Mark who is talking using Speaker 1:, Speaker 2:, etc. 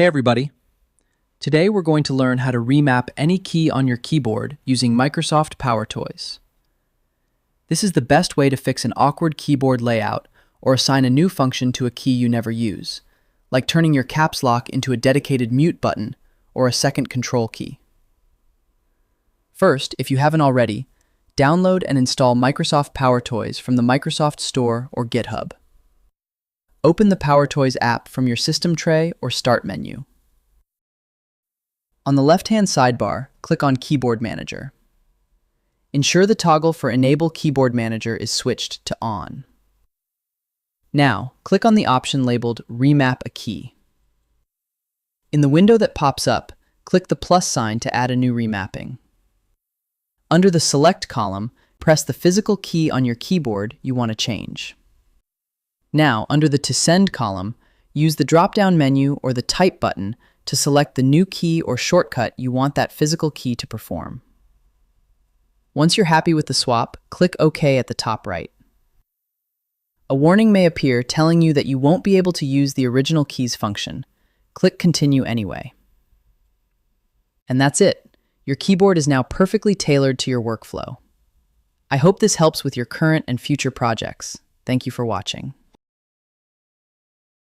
Speaker 1: Hey everybody! Today we're going to learn how to remap any key on your keyboard using Microsoft PowerToys. This is the best way to fix an awkward keyboard layout or assign a new function to a key you never use, like turning your caps lock into a dedicated mute button or a second control key. First, if you haven't already, download and install Microsoft PowerToys from the Microsoft Store or GitHub. Open the PowerToys app from your System tray or Start menu. On the left-hand sidebar, click on Keyboard Manager. Ensure the toggle for Enable Keyboard Manager is switched to On. Now, click on the option labeled Remap a Key. In the window that pops up, click the plus sign to add a new remapping. Under the Select column, press the physical key on your keyboard you want to change. Now, under the To Send column, use the drop-down menu or the Type button to select the new key or shortcut you want that physical key to perform. Once you're happy with the swap, click OK at the top right. A warning may appear telling you that you won't be able to use the original keys function. Click Continue anyway. And that's it. Your keyboard is now perfectly tailored to your workflow. I hope this helps with your current and future projects. Thank you for watching.